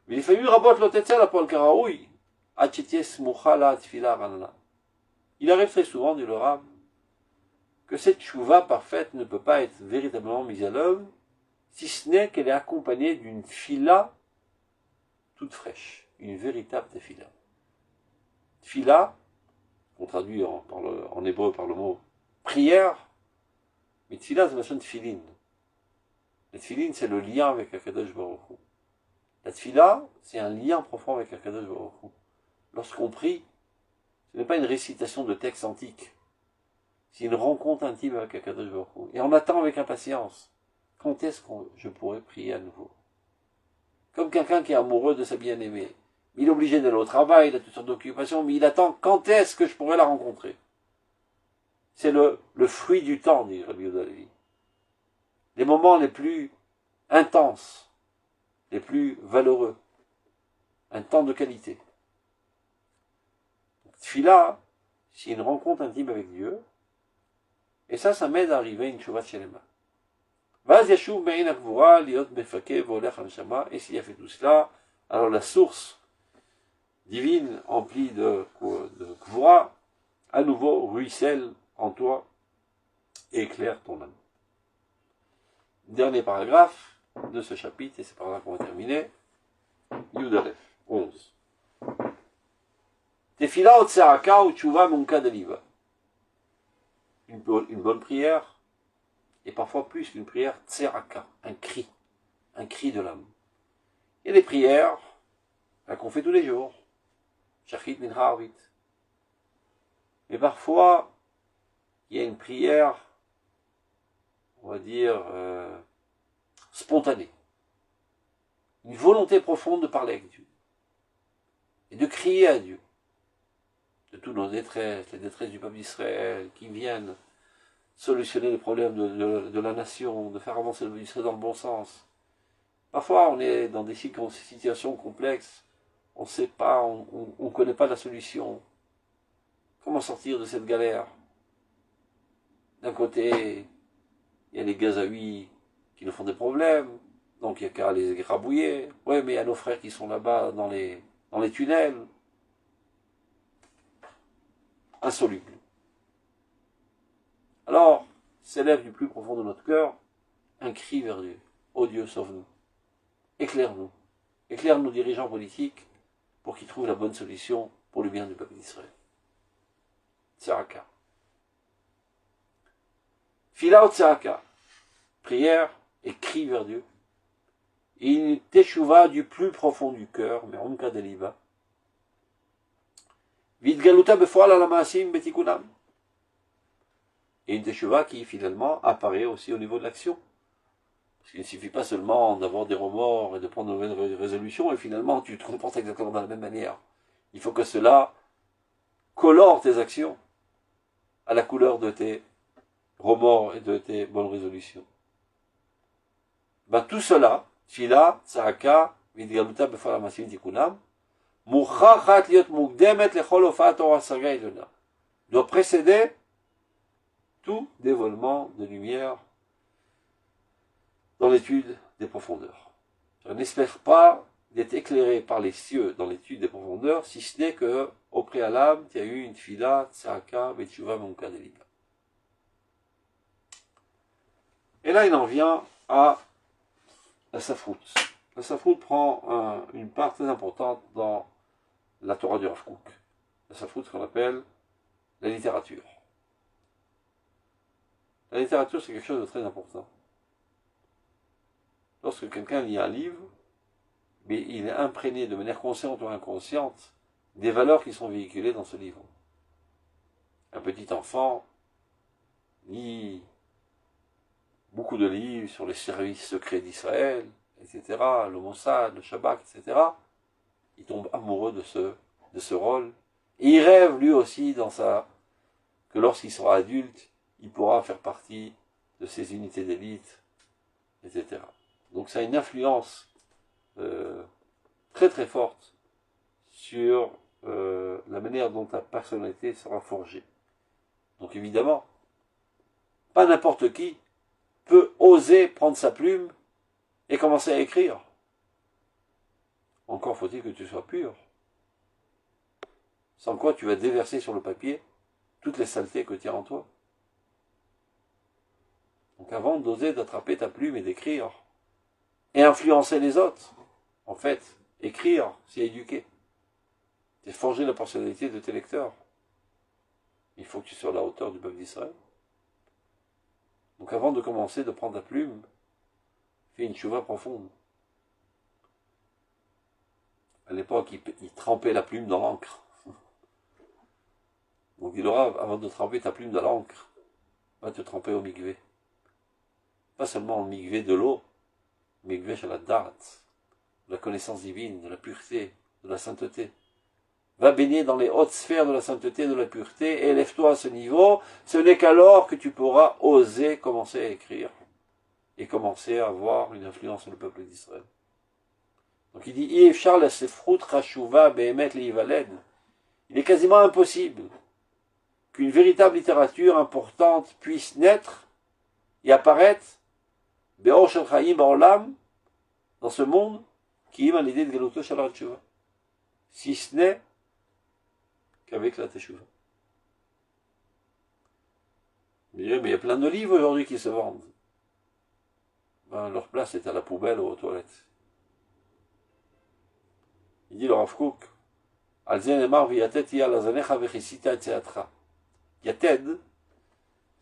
ולפעמים רבות לא תצא לפועל כראוי, עד שתהיה סמוכה לה התפילה הרעננה. Il arrive très souvent, dit le Rav, que cette tchouva parfaite ne peut pas être véritablement mise à l'œuvre, si ce n'est qu'elle est accompagnée d'une tfila toute fraîche, une véritable tefila. Tfila, on traduit en hébreu par le mot prière, mais tfila c'est la chaîne tfilin. La tfilin c'est le lien avec Akadosh Baruch Hu. La tfila, c'est un lien profond avec Akadosh Baruch Hu. Lorsqu'on prie, ce n'est pas une récitation de textes antiques. C'est une rencontre intime avec Akadosh Baruch Hu. Et on attend avec impatience. Quand est-ce que je pourrai prier à nouveau? Comme quelqu'un qui est amoureux de sa bien-aimée. Il est obligé d'aller au travail, il a toutes sortes d'occupations, mais il attend quand est-ce que je pourrai la rencontrer. C'est le fruit du temps, dit Rabbi Yehuda Halevi. Les moments les plus intenses, les plus valeureux. Un temps de qualité. Tfila, c'est une rencontre intime avec Dieu. Et ça m'aide à arriver à une tchouvat shelema. Vaz yashuv me'in akvura liot mefake volech hanshama. Et s'il a fait tout cela, alors la source divine emplie de kvura, à nouveau ruisselle en toi et éclaire ton âme. Dernier paragraphe de ce chapitre, et c'est par là qu'on va terminer. Yud Aleph, 11. Tefila o tseraka ou tchouva munka deliva. Une bonne prière, et parfois plus qu'une prière, tseraka, un cri de l'âme. Il y a des prières qu'on fait tous les jours, shachit mincha arvit. Mais parfois, il y a une prière, on va dire, spontanée. Une volonté profonde de parler avec Dieu. Et de crier à Dieu. De tous nos détresses, les détresses du peuple d'Israël, qui viennent solutionner les problèmes de la nation, de faire avancer le peuple d'Israël dans le bon sens. Parfois, on est dans des situations complexes, on ne sait pas, on ne connaît pas la solution. Comment sortir de cette galère? D'un côté, il y a les Gazaouis qui nous font des problèmes, donc il n'y a qu'à les égrabouiller. Oui, mais il y a nos frères qui sont là-bas dans les tunnels. Insoluble. Alors, s'élève du plus profond de notre cœur un cri vers Dieu. Ô Dieu, sauve-nous. Éclaire-nous. Éclaire nos dirigeants politiques pour qu'ils trouvent la bonne solution pour le bien du peuple d'Israël. Tzaraka. Fila ou tzaraka. Prière et cri vers Dieu. Et une teshuva du plus profond du cœur, mais onka deliva. Vidgaluta befoal ala maasim betikunam. Et une teshuva qui finalement apparaît aussi au niveau de l'action. Parce qu'il ne suffit pas seulement d'avoir des remords et de prendre de nouvelles résolutions et finalement tu te comportes exactement de la même manière. Il faut que cela colore tes actions à la couleur de tes remords et de tes bonnes résolutions. Tout cela, Tfila, Tzaraka, Vidgaluta befoal ala maasim betikunam, doit précéder tout dévoilement de lumière dans l'étude des profondeurs. Je n'espère pas d'être éclairé par les cieux dans l'étude des profondeurs, si ce n'est que, au préalable, il y a eu une fila, tzaka, betchuva, monka, delika. Et là, il en vient à la safroute. La safroute prend une part très importante dans la Torah du Rav Kook. La safroute, ce qu'on appelle la littérature. La littérature, c'est quelque chose de très important. Lorsque quelqu'un lit un livre, mais il est imprégné de manière consciente ou inconsciente des valeurs qui sont véhiculées dans ce livre. Un petit enfant lit beaucoup de livres sur les services secrets d'Israël, etc., le Mossad, le Shabbat, etc. Il tombe amoureux de ce rôle. Et il rêve lui aussi que lorsqu'il sera adulte, il pourra faire partie de ces unités d'élite, etc. Donc ça a une influence très très forte sur la manière dont ta personnalité sera forgée. Donc évidemment, pas n'importe qui peut oser prendre sa plume et commencer à écrire. Encore faut-il que tu sois pur. Sans quoi tu vas déverser sur le papier toutes les saletés que tu as en toi. Donc avant d'oser d'attraper ta plume et d'écrire, et influencer les autres, en fait, écrire, c'est éduquer. C'est forger la personnalité de tes lecteurs. Il faut que tu sois à la hauteur du peuple d'Israël. Donc avant de commencer de prendre ta plume, fais une tchouva profonde. À l'époque, il trempait la plume dans l'encre. Donc il aura, avant de tremper ta plume dans l'encre, va te tremper au mikvé. Pas seulement au mikvé de l'eau, mikvé chez la dart, de la connaissance divine, de la pureté, de la sainteté. Va baigner dans les hautes sphères de la sainteté, de la pureté, et élève-toi à ce niveau. Ce n'est qu'alors que tu pourras oser commencer à écrire et commencer à avoir une influence sur le peuple d'Israël. Donc il dit, il est quasiment impossible qu'une véritable littérature importante puisse naître et apparaître dans ce monde qui est l'idée de Galuto Shalar Tshuva, si ce n'est qu'avec la Teshuva. Mais il y a plein de livres aujourd'hui qui se vendent. Ben, leur place est à la poubelle ou aux toilettes. Il dit le Rav Kook, Yated,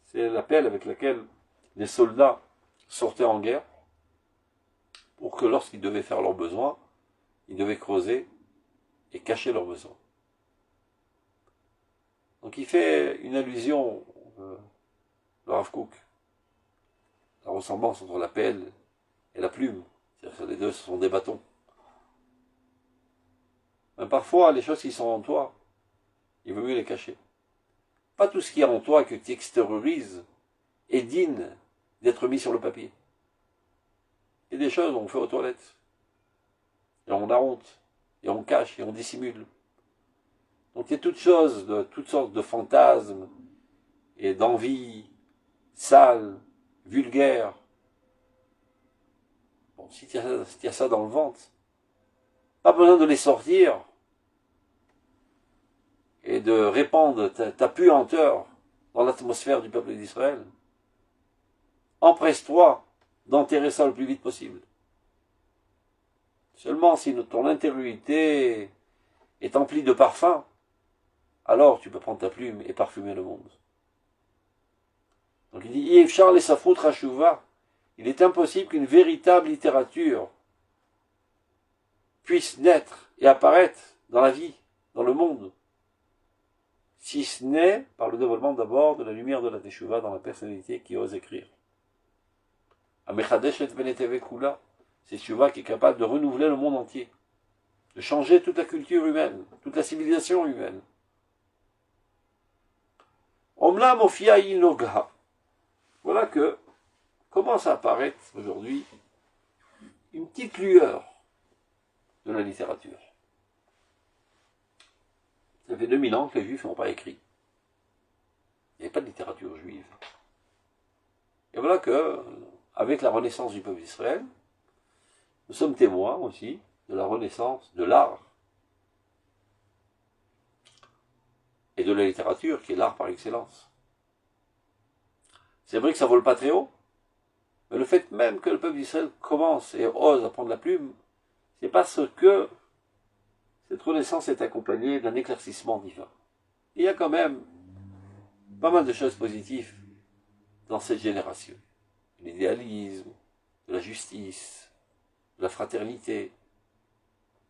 c'est l'appel avec lequel les soldats sortaient en guerre pour que lorsqu'ils devaient faire leurs besoins, ils devaient creuser et cacher leurs besoins. Donc il fait une allusion, le Rav Kook, la ressemblance entre la pelle et la plume, c'est-à-dire que les deux ce sont des bâtons. Mais parfois, les choses qui sont en toi, il vaut mieux les cacher. Pas tout ce qui est en toi que tu extériorises est digne d'être mis sur le papier. Il y a des choses qu'on fait aux toilettes. Et on a honte. Et on cache et on dissimule. Donc il y a toutes sortes de fantasmes et d'envies sales, vulgaires. Bon, si tu as ça dans le ventre, pas besoin de les sortir et de répandre ta puanteur dans l'atmosphère du peuple d'Israël. Empresse-toi d'enterrer ça le plus vite possible. Seulement si ton intériorité est emplie de parfum, alors tu peux prendre ta plume et parfumer le monde. Donc il dit, Yefchar les Safrout Rashuva, il est impossible qu'une véritable littérature puisse naître et apparaître dans la vie, dans le monde, si ce n'est par le dévoilement d'abord de la lumière de la Teshuva dans la personnalité qui ose écrire. Amechadesh et Beneteve Kula, c'est Teshuva qui est capable de renouveler le monde entier, de changer toute la culture humaine, toute la civilisation humaine. Omla Mofia Inoga. Voilà que commence à apparaître aujourd'hui une petite lueur de la littérature. Ça fait 2000 ans que les Juifs n'ont pas écrit. Il n'y avait pas de littérature juive. Et voilà que, avec la renaissance du peuple d'Israël, nous sommes témoins aussi de la renaissance de l'art et de la littérature, qui est l'art par excellence. C'est vrai que ça vole pas très haut, mais le fait même que le peuple d'Israël commence et ose à prendre la plume, c'est parce que cette renaissance est accompagnée d'un éclaircissement divin. Il y a quand même pas mal de choses positives dans cette génération. L'idéalisme, de la justice, de la fraternité,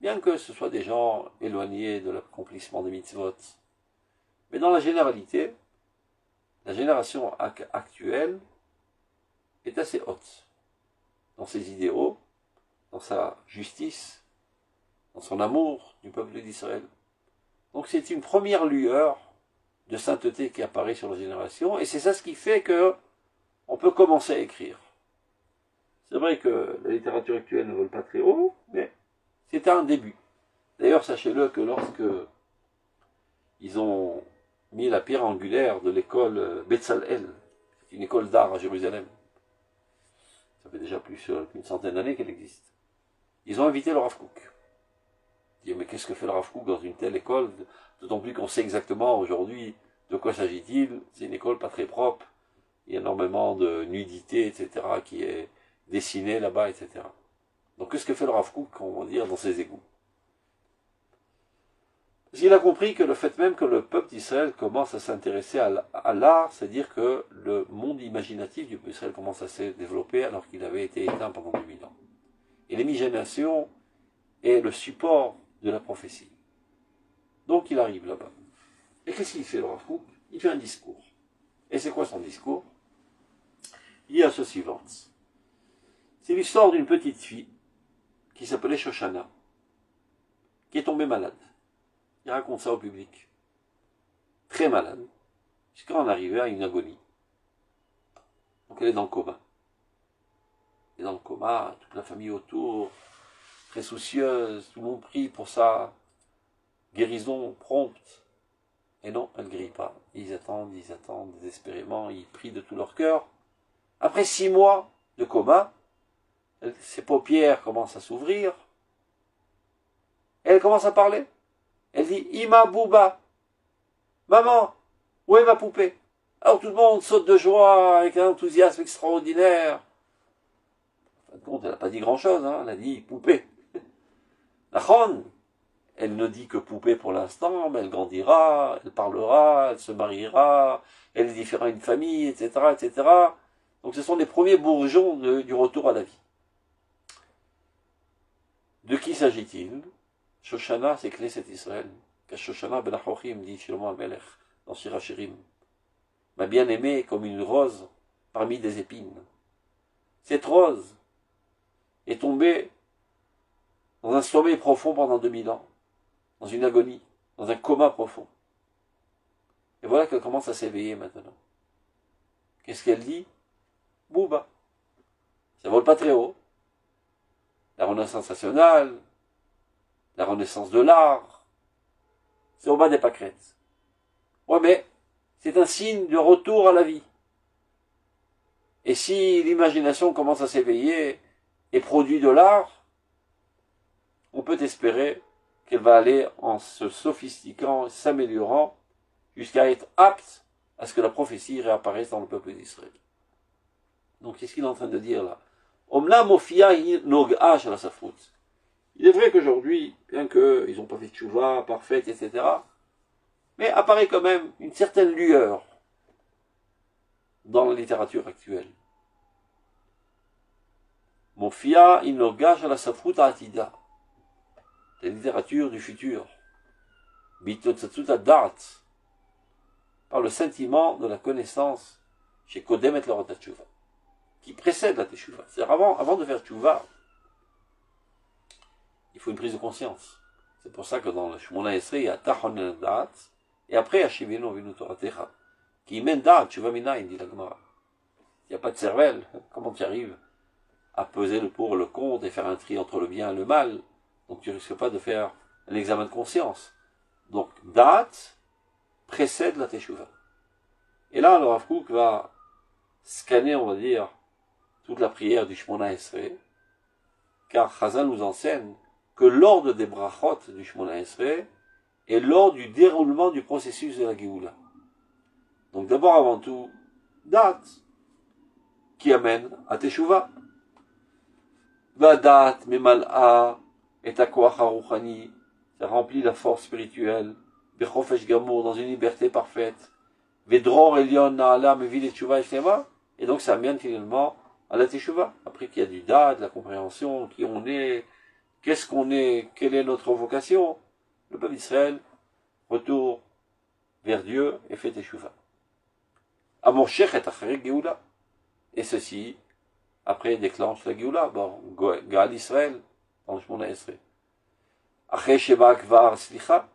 bien que ce soit des gens éloignés de l'accomplissement des mitzvot. Mais dans la généralité, la génération actuelle est assez haute dans ses idéaux, dans sa justice, dans son amour du peuple d'Israël. Donc c'est une première lueur de sainteté qui apparaît sur la génération, et c'est ça ce qui fait que on peut commencer à écrire. C'est vrai que la littérature actuelle ne vole pas très haut, mais c'est un début. D'ailleurs, sachez-le que lorsque ils ont mis la pierre angulaire de l'école Betzalel, c'est une école d'art à Jérusalem, ça fait déjà plus qu'une centaine d'années qu'elle existe, ils ont invité le Rav Kook. Ils disent, mais qu'est-ce que fait le Rav Kook dans une telle école? D'autant plus qu'on sait exactement aujourd'hui de quoi s'agit-il. C'est une école pas très propre, il y a énormément de nudité, etc., qui est dessinée là-bas, etc. Donc qu'est-ce que fait le Rav Kook, on va dire, dans ses égouts? Parce qu'il a compris que le fait même que le peuple d'Israël commence à s'intéresser à l'art, c'est-à-dire que le monde imaginatif du peuple d'Israël commence à se développer alors qu'il avait été éteint pendant 2000 ans. Et l'imagination est le support de la prophétie. Donc il arrive là-bas. Et qu'est-ce qu'il fait, le Rav Kook? Il fait un discours. Et c'est quoi son discours? Il y a ce suivant. C'est l'histoire d'une petite fille qui s'appelait Shoshana, qui est tombée malade. Il raconte ça au public. Très malade, jusqu'à en arriver à une agonie. Donc elle est dans le coma. Elle est dans le coma, toute la famille autour, très soucieuse, tout le monde prie pour sa guérison prompte. Et non, elle ne guérit pas. Ils attendent désespérément, ils prient de tout leur cœur. Après 6 mois de coma, ses paupières commencent à s'ouvrir. Elle commence à parler. Elle dit « Ima Bouba, maman, où est ma poupée ?» Alors tout le monde saute de joie avec un enthousiasme extraordinaire. En fin de compte, elle n'a pas dit grand-chose, hein, elle a dit « poupée ». La Chon, elle ne dit que poupée pour l'instant, mais elle grandira, elle parlera, elle se mariera, elle édifiera une famille, etc., etc. Donc ce sont les premiers bourgeons du retour à la vie. De qui s'agit-il? Shoshana, c'est Knesset Israël. Shoshana ben Achochim, dit Shlomo HaMelech, dans Shir HaShirim. Ma bien-aimée est comme une rose parmi des épines. Cette rose est tombée dans un sommeil profond pendant 2000 ans, dans une agonie, dans un coma profond. Et voilà qu'elle commence à s'éveiller maintenant. Qu'est-ce qu'elle dit? Bouba. Ça vole pas très haut. La Renaissance nationale, la renaissance de l'art, c'est au bas des pâquerettes. Ouais, mais c'est un signe de retour à la vie. Et si l'imagination commence à s'éveiller et produit de l'art, on peut espérer qu'elle va aller en se sophistiquant, s'améliorant, jusqu'à être apte à ce que la prophétie réapparaisse dans le peuple d'Israël. Donc, qu'est-ce qu'il est en train de dire là? Omna mofia nog'a shel hasafrut. Il est vrai qu'aujourd'hui, bien qu'ils n'ont pas fait de tchouva parfaite, etc., mais apparaît quand même une certaine lueur dans la littérature actuelle. Mofia nog'a shel hasafrut atida. La littérature du futur. Bitotsatsuta dart. Par le sentiment de la connaissance chez Kodem et la Tchouva, qui précède la Teshuvah. C'est-à-dire avant de faire Tchouva, il faut une prise de conscience. C'est pour ça que dans le Shmona Esrei, il y a Tachon Da'at, et après, Hashivenu Vinu Toratecha, qui mène Da'at, Tchouva Minayin, dit la Gemara. Il n'y a pas de cervelle. Comment tu arrives à peser le pour, le contre, et faire un tri entre le bien et le mal? Donc tu risques pas de faire un examen de conscience. Donc, Da'at précède la Teshuvah. Et là, le Rav Kook va scanner, on va dire, toute la prière du Shmona Esrei, car Chazal nous enseigne que l'ordre des brachot du Shmona Esrei est l'ordre du déroulement du processus de la Géoula. Donc d'abord, avant tout, date, qui amène à Teshuvah. Vadat, Memal'a, et Akoach Haruchani, ça remplit la force spirituelle, Bechofesh Gamour, dans une liberté parfaite, Vedror Elion Na'ala, Mevi les Teshuvah Eshlema, et donc ça amène finalement à la Teshuvah. Après qu'il y a du dat, de la compréhension, qui on est, qu'est-ce qu'on est, quelle est notre vocation, le peuple d'Israël retourne vers Dieu et fait Teshuvah. Amorshech et Acharek Geoula. Et ceci, après, déclenche la Géoula, bon, Gaal Israël, dans le Shmona Esrei. Après Sheba Kvar Slicha,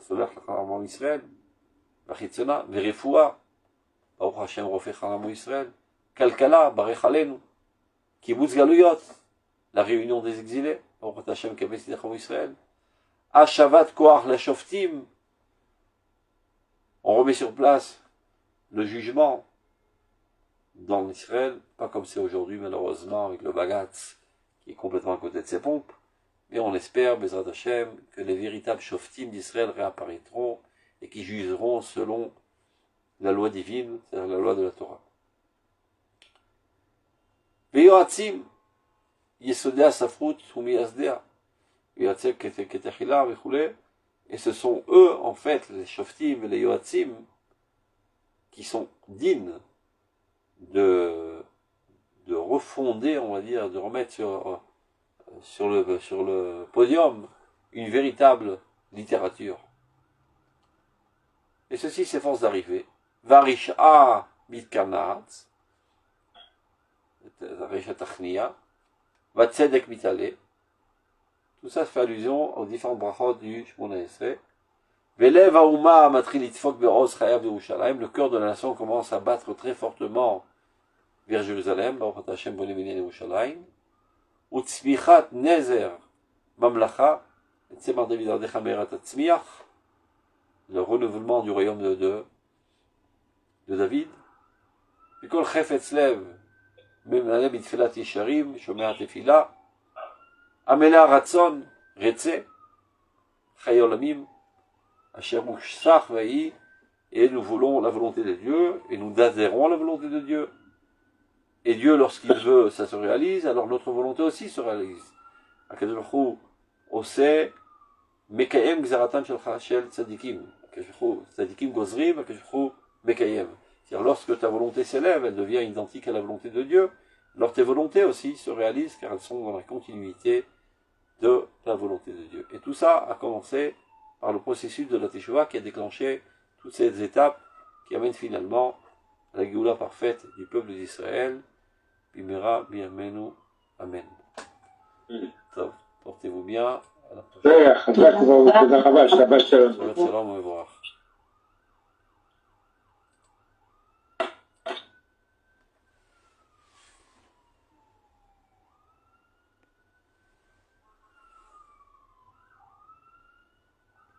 Solach Lachamam Israël, Vachitzona, Verefoua, Baruch Hashem Rofech Halam Israël, Kalkala, Barech Alenu, Kibbutz Galuyot, la réunion des exilés, Baruch Hashem Kabes Yidacham Israël, Ashavat Koach la Shoftim, on remet sur place le jugement dans Israël, pas comme c'est aujourd'hui malheureusement avec le Bagatz qui est complètement à côté de ses pompes, mais on espère, Bezrat Hashem, que les véritables Shoftim d'Israël réapparaîtront et qui jugeront selon la loi divine, c'est-à-dire la loi de la Torah. Veyoatzim, Yesodea Safrut, Humi Asdea, Veyoatzim Ketechila, Vechoulé, et ce sont eux, en fait, les Shoftim et les Yoatzim, qui sont dignes de refonder, on va dire, de remettre sur le podium une véritable littérature. Et ceci s'efforce d'arriver. Varisha mitkanat, Varisha tachnia, Vatzedek mitale. Tout ça fait allusion aux différentes brachot du Shmona Esrei. Velev haouma matril itfok be'oz chayav Yerushalayim. Le cœur de la nation commence à battre très fortement vers Jérusalem. Baruch Hashem bonne béni Yerushalayim. Utzmichat nezer mamlacha. Tzemar David adecha merat atzmiach. Le renouvellement du royaume de David. Mikol chefetz lev memale bitfilat yesharim shomea tefila. Amela Ratson, Retse, Chayolamim, Asherou Shach Vaï, et nous voulons la volonté de Dieu, et nous adhérons à la volonté de Dieu. Et Dieu, lorsqu'il veut, ça se réalise, alors notre volonté aussi se réalise. Akadosh Baruch Hu, Ose, Mekayem Gzaratan Shel Tzadikim. Akadosh Baruch Hu, Tzadikim Gozrim, Akadosh Baruch Hu, Mekayem. C'est-à-dire, lorsque ta volonté s'élève, elle devient identique à la volonté de Dieu, alors tes volontés aussi se réalisent, car elles sont dans la continuité de la volonté de Dieu. Et tout ça a commencé par le processus de la Teshuvah qui a déclenché toutes ces étapes qui amènent finalement à la Géoula parfaite du peuple d'Israël. Bimera, Biamenu, Amen. Portez-vous bien. À la prochaine. Shabbat shalom. Shabbat shalom,